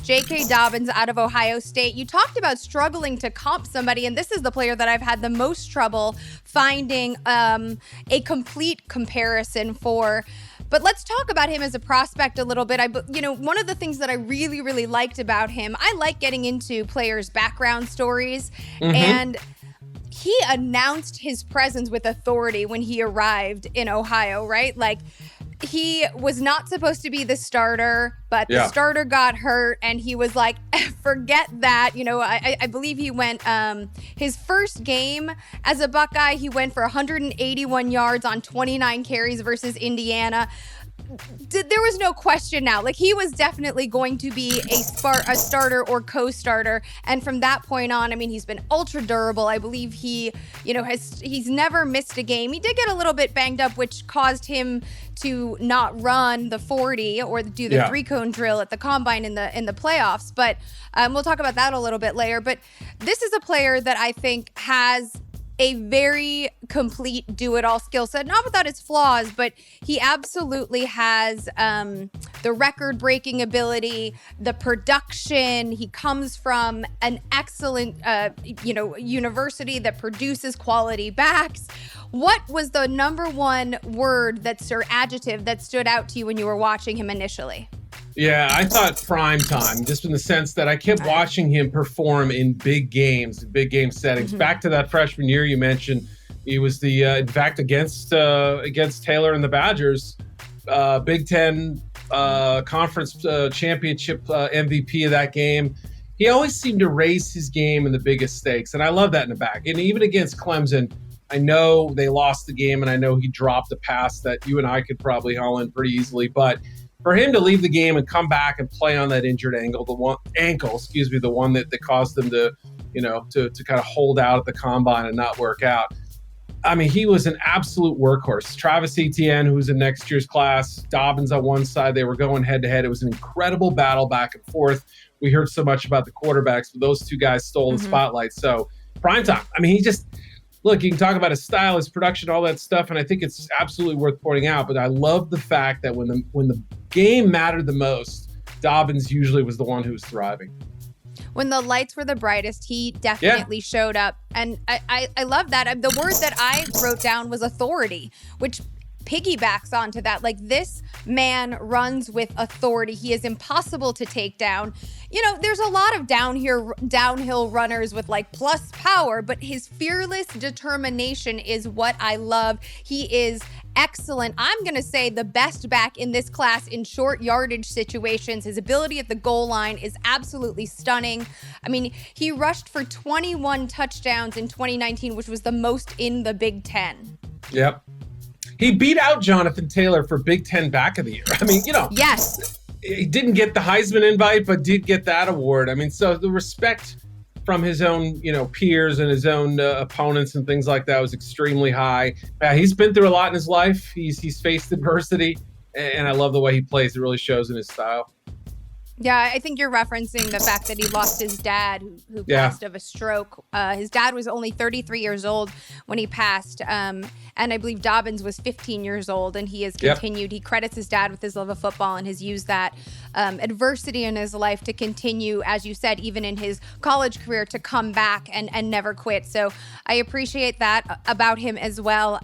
J.K. Dobbins out of Ohio State. You talked about struggling to comp somebody, and this is the player that I've had the most trouble finding a complete comparison for. But let's talk about him as a prospect a little bit. One of the things that I really, really liked about him, I like getting into players' background stories, and he announced his presence with authority when he arrived in Ohio, right? Like, he was not supposed to be the starter, but the starter got hurt, and he was like, forget that. I believe he went, his first game as a Buckeye, he went for 181 yards on 29 carries versus Indiana. There was no question now. Like, he was definitely going to be a starter or co-starter. And from that point on, I mean, he's been ultra durable. I believe he's never missed a game. He did get a little bit banged up, which caused him to not run the 40 or do the 3-cone drill at the combine in the playoffs. But we'll talk about that a little bit later. But this is a player that I think has a very complete do-it-all skill set, not without its flaws, but he absolutely has the record-breaking ability, the production. He comes from an excellent, university that produces quality backs. What was the number one word or adjective that stood out to you when you were watching him initially? Yeah, I thought prime time, just in the sense that I kept watching him perform in big games, big game settings. Back to that freshman year you mentioned, he was in fact, against Taylor and the Badgers, Big Ten conference championship MVP of that game. He always seemed to raise his game in the biggest stakes, and I love that in the back. And even against Clemson, I know they lost the game, and I know he dropped a pass that you and I could probably haul in pretty easily, but for him to leave the game and come back and play on that injured ankle, the one that caused them to kind of hold out at the combine and not work out. I mean, he was an absolute workhorse. Travis Etienne, who's in next year's class, Dobbins on one side, they were going head to head. It was an incredible battle back and forth. We heard so much about the quarterbacks, but those two guys stole the spotlight. So prime time. I mean, look, you can talk about his style, his production, all that stuff, and I think it's absolutely worth pointing out. But I love the fact that when the game mattered the most, Dobbins usually was the one who was thriving. When the lights were the brightest, he definitely showed up. And I love that. The word that I wrote down was authority, which piggybacks onto that. Like, this man runs with authority. He is impossible to take down. There's a lot of downhill runners with like plus power, but his fearless determination is what I love. He is excellent. I'm going to say the best back in this class in short yardage situations. His ability at the goal line is absolutely stunning. I mean, he rushed for 21 touchdowns in 2019, which was the most in the Big Ten. Yep. He beat out Jonathan Taylor for Big Ten Back of the Year. I mean, Yes. He didn't get the Heisman invite, but did get that award. I mean, so the respect from his own, peers and his own opponents and things like that was extremely high. He's been through a lot in his life. He's faced adversity, and I love the way he plays. It really shows in his style. Yeah, I think you're referencing the fact that he lost his dad, who passed of a stroke. His dad was only 33 years old when he passed, and I believe Dobbins was 15 years old, and he has continued. He credits his dad with his love of football and has used that adversity in his life to continue, as you said, even in his college career, to come back and never quit. So I appreciate that about him as well.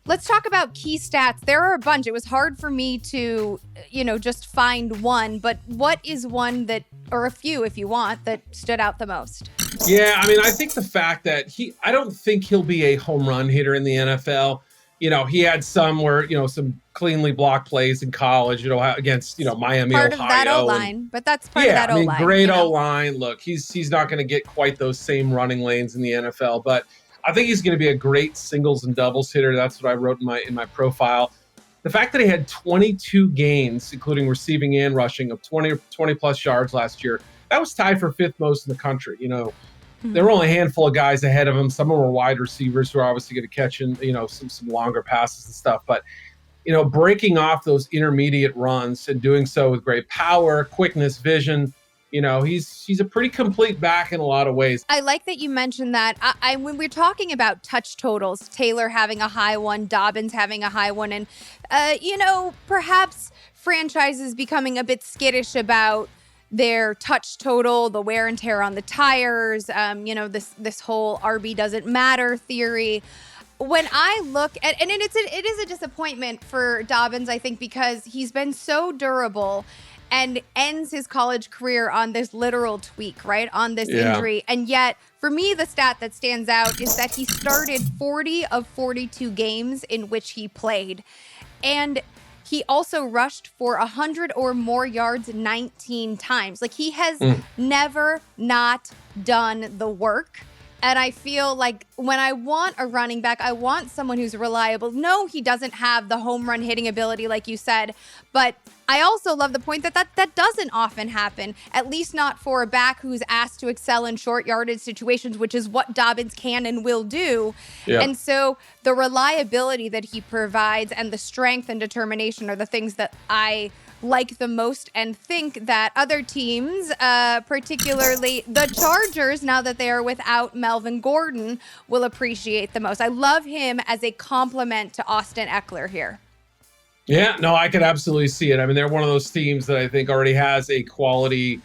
Let's talk about key stats. There are a bunch. It was hard for me to, just find one, but what is one that, or a few if you want, that stood out the most? Yeah, I mean, I think the fact that I don't think he'll be a home run hitter in the NFL. He had some where, some cleanly blocked plays in college, against, Miami, part Ohio. Part of that O-line, but that's part of that O-line. Great O-line. Look, he's not going to get quite those same running lanes in the NFL, but I think he's going to be a great singles and doubles hitter. That's what I wrote in my profile. The fact that he had 22 games, including receiving and rushing, of 20 plus yards last year, that was tied for fifth most in the country. There were only a handful of guys ahead of him. Some of them were wide receivers who are obviously going to catch in, some longer passes and stuff. But, breaking off those intermediate runs and doing so with great power, quickness, vision, He's a pretty complete back in a lot of ways. I like that you mentioned that. When we're talking about touch totals, Taylor having a high one, Dobbins having a high one, and perhaps franchises becoming a bit skittish about their touch total, the wear and tear on the tires, this whole RB doesn't matter theory. When I look at, and it is a disappointment for Dobbins, I think, because he's been so durable and ends his college career on this literal tweak, right? On this injury. And yet, for me, the stat that stands out is that he started 40 of 42 games in which he played. And he also rushed for 100 or more yards 19 times. Like, he has never not done the work. And I feel like when I want a running back, I want someone who's reliable. No, he doesn't have the home run hitting ability, like you said. But I also love the point that doesn't often happen, at least not for a back who's asked to excel in short yardage situations, which is what Dobbins can and will do. Yep. And so the reliability that he provides and the strength and determination are the things that I like the most, and think that other teams, particularly the Chargers, now that they are without Melvin Gordon, will appreciate the most. I love him as a complement to Austin Eckler here. Yeah, no, I could absolutely see it. I mean, they're one of those teams that I think already has a quality,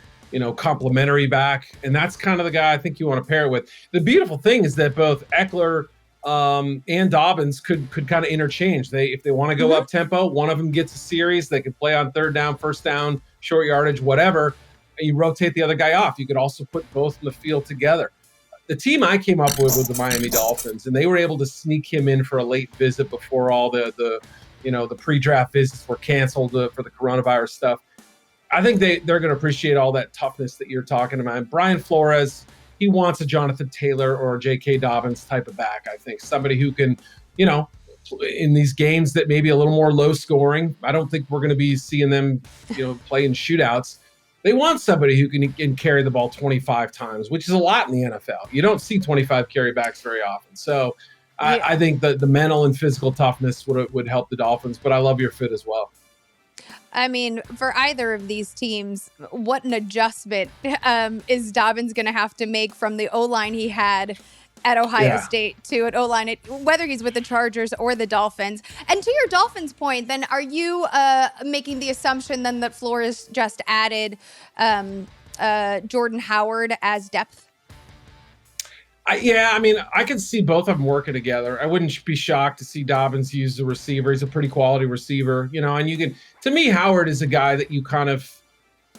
complementary back, and that's kind of the guy I think you want to pair it with. The beautiful thing is that both Eckler and Dobbins could kind of interchange. If they want to go up tempo, one of them gets a series. They can play on third down, first down, short yardage, whatever. And you rotate the other guy off. You could also put both in the field together. The team I came up with was the Miami Dolphins, and they were able to sneak him in for a late visit before all the pre-draft visits were canceled for the coronavirus stuff. I think they're going to appreciate all that toughness that you're talking about. And Brian Flores, he wants a Jonathan Taylor or a J.K. Dobbins type of back, I think. Somebody who can, in these games that may be a little more low scoring. I don't think we're going to be seeing them, play in shootouts. They want somebody who can carry the ball 25 times, which is a lot in the NFL. You don't see 25 carry backs very often. So I think that the mental and physical toughness would help the Dolphins, but I love your fit as well. I mean, for either of these teams, what an adjustment is Dobbins going to have to make from the O-line he had at Ohio State to an O-line, whether he's with the Chargers or the Dolphins. And to your Dolphins point, then are you making the assumption then that Flores just added Jordan Howard as depth? I can see both of them working together. I wouldn't be shocked to see Dobbins use the receiver. He's a pretty quality receiver, and you can, to me, Howard is a guy that you kind of,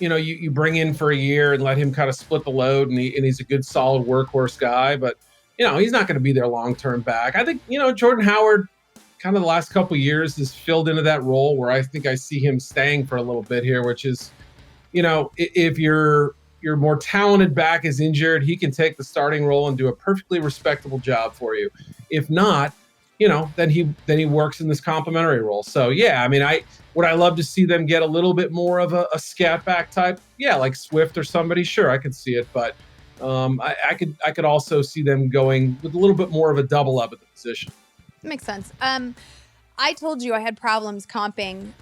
you bring in for a year and let him kind of split the load, and he's a good, solid workhorse guy, but, he's not going to be their long-term back. I think, Jordan Howard kind of the last couple of years has filled into that role where I think I see him staying for a little bit here, which is, if your more talented back is injured, he can take the starting role and do a perfectly respectable job for you. If not, then he works in this complimentary role. So would I love to see them get a little bit more of a scat back type? Yeah, like Swift or somebody. Sure, I could see it, but I could also see them going with a little bit more of a double up at the position. Makes sense. I told you I had problems comping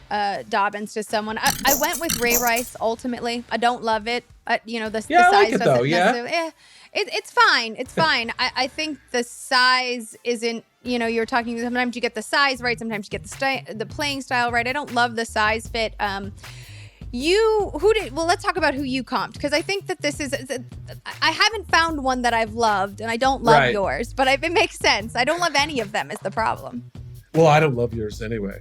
Dobbins to someone. I went with Ray Rice ultimately. I don't love it. The size like it, doesn't though. necessarily. It's fine. It's fine. I think the size isn't. You're talking. Sometimes you get the size right. Sometimes you get the playing style right. I don't love the size fit. Let's talk about who you comped, because I think that this is. I haven't found one that I've loved, and I don't love yours, but it makes sense. I don't love any of them. Is the problem. Well, I don't love yours anyway.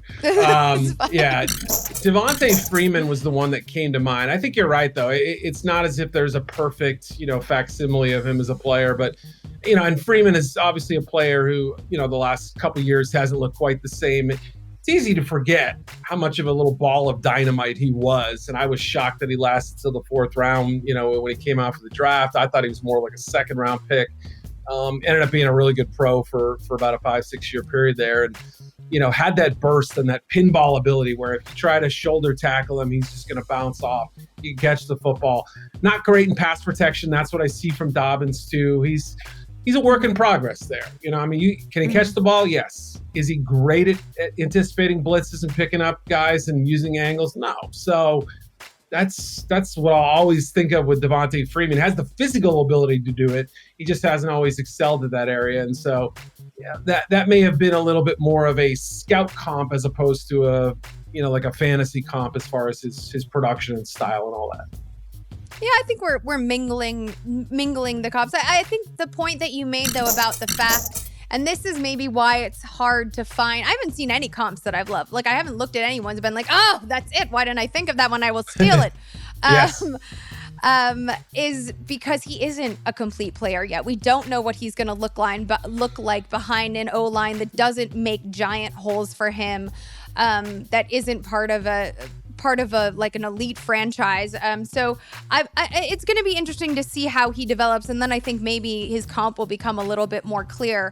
Devonta Freeman was the one that came to mind. I think you're right, though. It's not as if there's a perfect, facsimile of him as a player, but, and Freeman is obviously a player who, the last couple of years hasn't looked quite the same. It's easy to forget how much of a little ball of dynamite he was. And I was shocked that he lasted till the fourth round, when he came out for the draft. I thought he was more like a second round pick. Ended up being a really good pro for about a 5-6 year period there. And, had that burst and that pinball ability where if you try to shoulder tackle him, he's just going to bounce off. He can catch the football. Not great in pass protection. That's what I see from Dobbins too. He's a work in progress there. Can he catch the ball? Yes. Is he great at anticipating blitzes and picking up guys and using angles? No. So that's what I'll always think of with Devonta Freeman. Has the physical ability to do it. He just hasn't always excelled at that area. And so yeah, that may have been a little bit more of a scout comp as opposed to a, like a fantasy comp as far as his production and style and all that. Yeah, I think we're mingling the comps. I think the point that you made though about the fact, and this is maybe why it's hard to find. I haven't seen any comps that I've loved. Like I haven't looked at anyone's been like, oh, that's it. Why didn't I think of that one? I will steal it. Yes. Is because he isn't a complete player yet. We don't know what he's going to look like behind an O-line that doesn't make giant holes for him, that isn't part of a like an elite franchise. So it's going to be interesting to see how he develops. And then I think maybe his comp will become a little bit more clear.